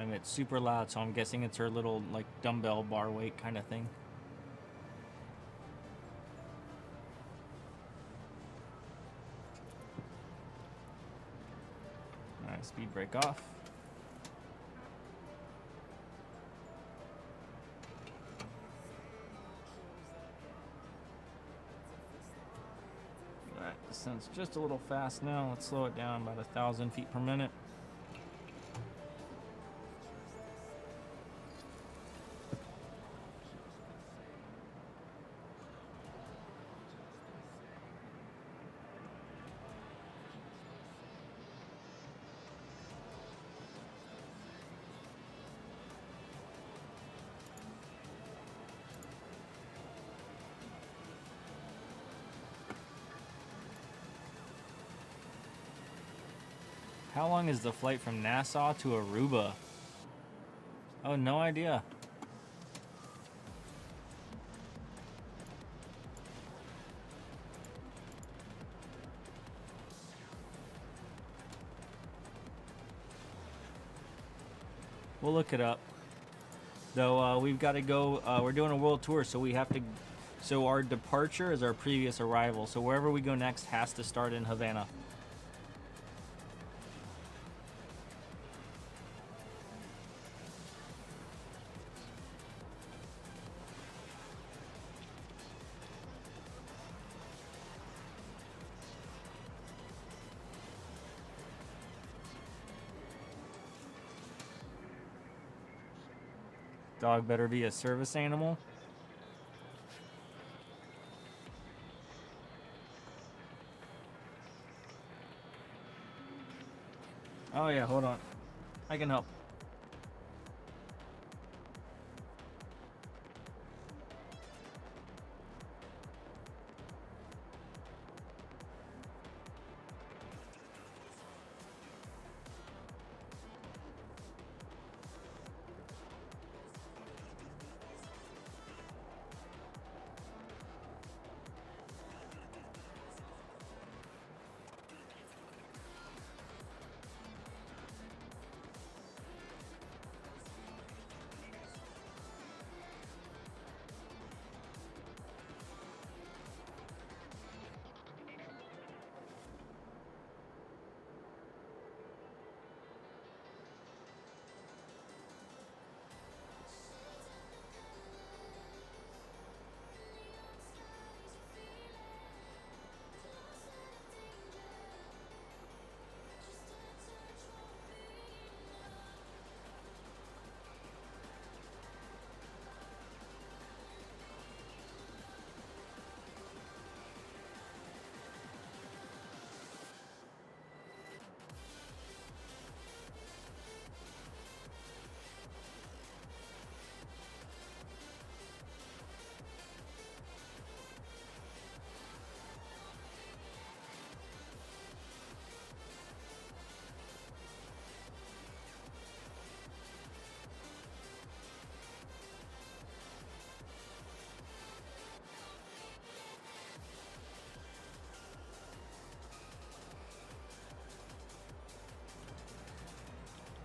And it's super loud, so I'm guessing it's her little like dumbbell bar weight kind of thing. Alright, speed brake off. Alright, descent's just a little fast now. Let's slow it down about 1,000 feet per minute. How long is the flight from Nassau to Aruba? Oh, no idea. We'll look it up. Though we've got to go, we're doing a world tour, so we have to, so our departure is our previous arrival. So wherever we go next has to start in Havana. Dog better be a service animal. Oh yeah, hold on. I can help.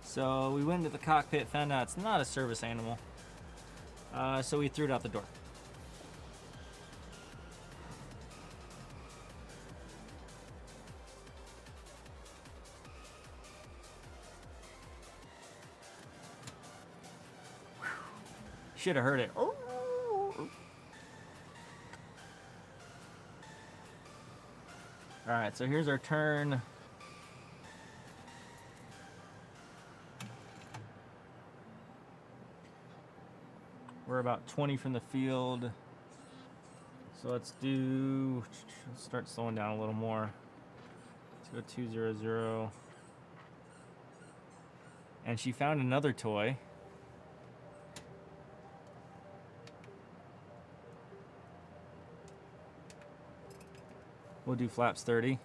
So we went into the cockpit, found out it's not a service animal. So we threw it out the door. Should have heard it. Alright, so here's our turn. We're about 20 from the field. So let's start slowing down a little more. Let's go 200. And she found another toy. We'll do flaps 30.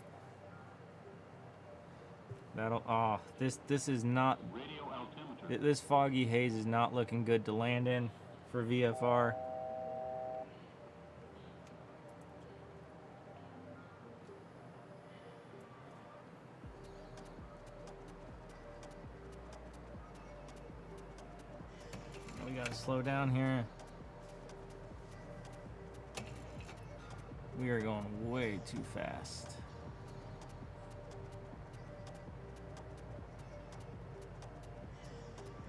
This is not, this foggy haze is not looking good to land in for VFR. slow down here. We are going way too fast.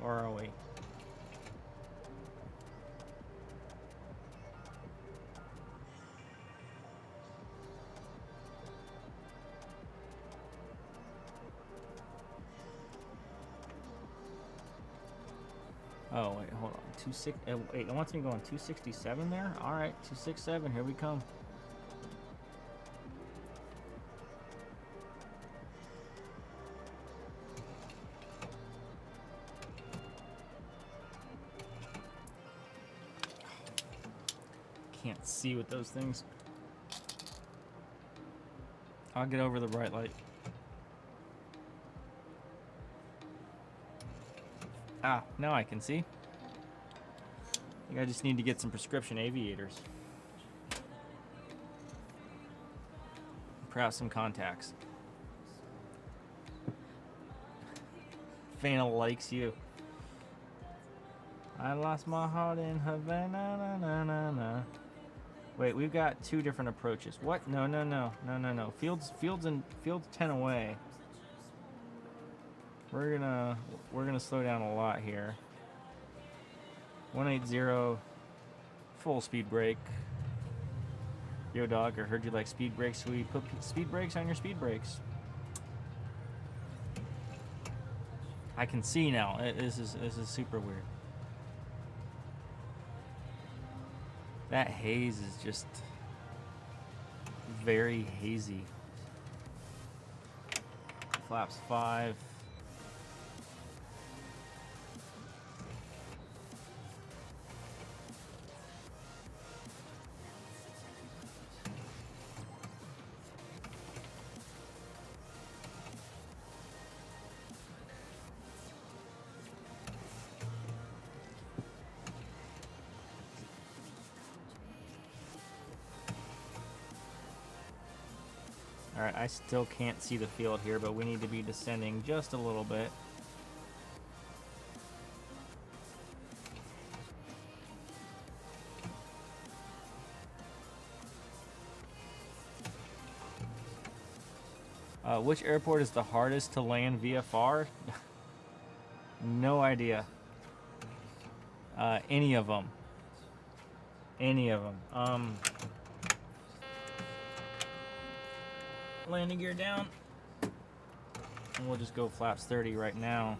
Or are we? Oh wait, hold on. Wait, it wants me going 267 there? Alright, 267, here we come. Can't see with those things. I'll get over the bright light. Ah, now I can see. I think I just need to get some prescription aviators. Perhaps some contacts. Fana likes you. I lost my heart in Havana, na, na, na, na. Wait, we've got two different approaches. What? No. Fields 10 away. We're gonna slow down a lot here. 180, full speed brake. Yo dog, I heard you like speed brakes, so we put speed brakes on your speed brakes. I can see now. This is super weird. That haze is just very hazy. Flaps 5. Alright, I still can't see the field here, but we need to be descending just a little bit. Which airport is the hardest to land VFR? No idea. Any of them. Any of them. Landing gear down. And we'll just go flaps 30 right now.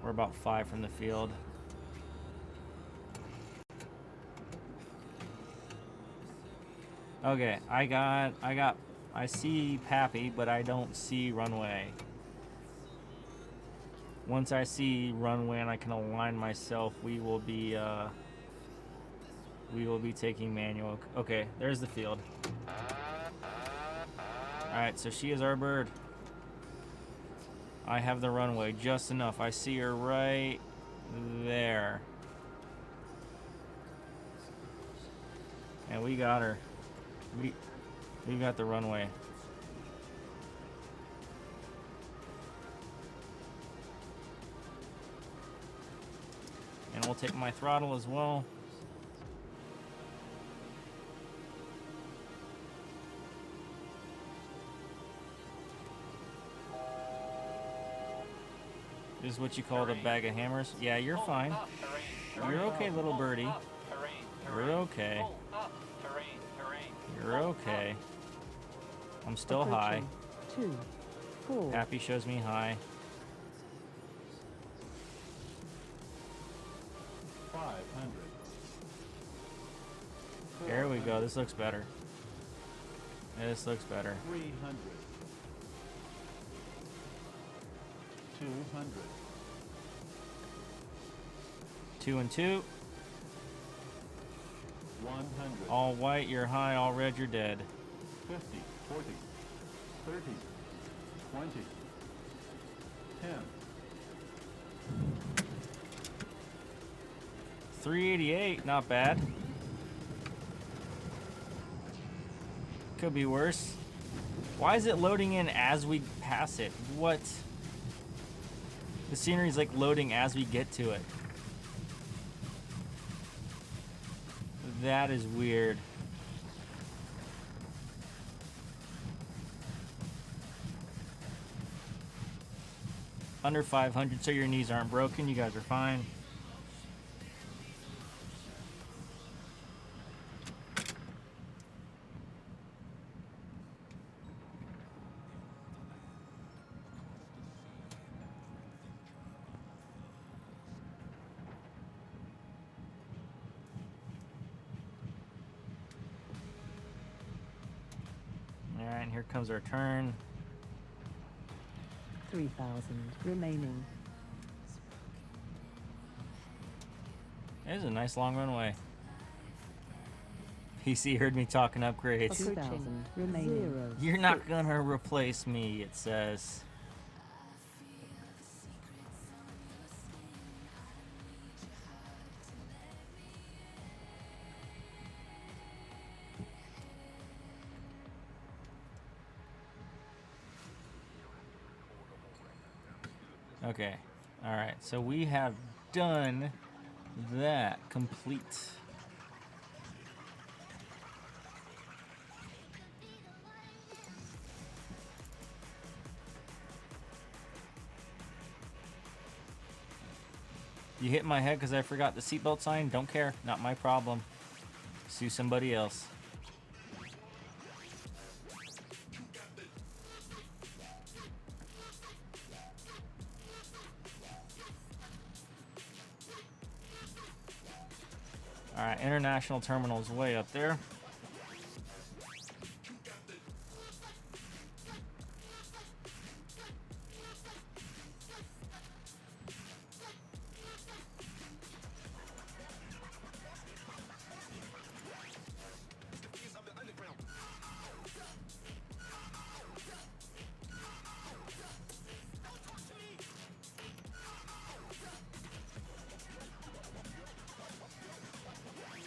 We're about 5 from the field. Okay, I see Pappy, but I don't see runway. Once I see runway and I can align myself, we will be taking manual. Okay, there's the field. Alright, so she is our bird. I have the runway just enough. I see her right there. And we got her. We got the runway. And we'll take my throttle as well. This is what you call the bag of hammers? Yeah, you're fine. You're okay, little birdie. You're okay. You're okay. I'm still high. 2, 4. Happy shows me high. 500. There we go. This looks better. This looks better. 300. 200. 2 and 2. 100. All white, you're high. All red, you're dead. 50, 40, 30, 20, 10. 388, not bad. Could be worse. Why is it loading in as we pass it? What? The scenery's like loading as we get to it. That is weird. Under 500, so your knees aren't broken. You guys are fine. Alright, and here comes our turn. 3,000 remaining. It is a nice long runway. PC heard me talking upgrades. 2,000 remaining. 0. You're not gonna replace me, it says. Okay, alright, so we have done that complete. You hit my head because I forgot the seatbelt sign? Don't care, not my problem. Sue somebody else. Alright, international terminal's way up there.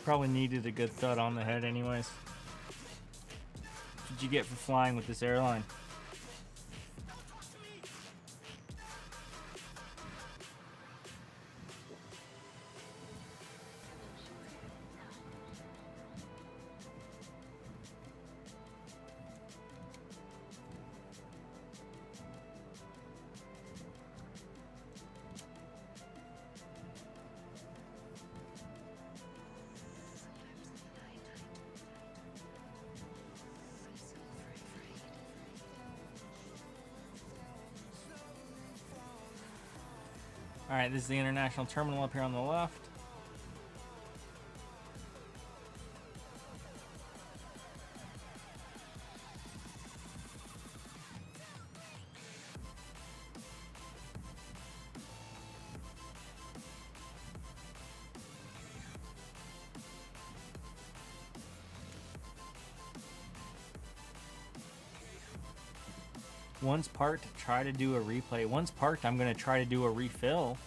Probably needed a good thud on the head anyways. What'd you get for flying with this airline? Alright, this is the international terminal up here on the left. One's parked, try to do a replay. One's parked, I'm going to try to do a refill.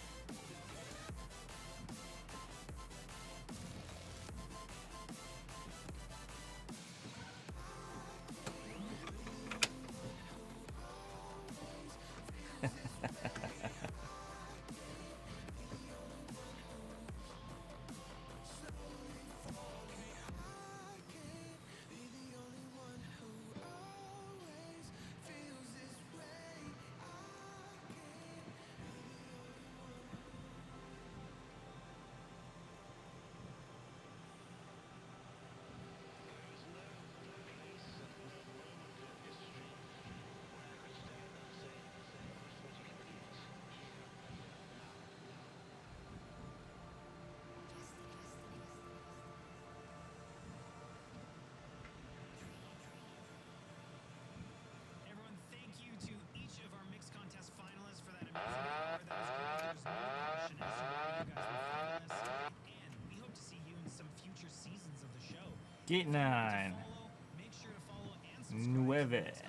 Gate 9. 9.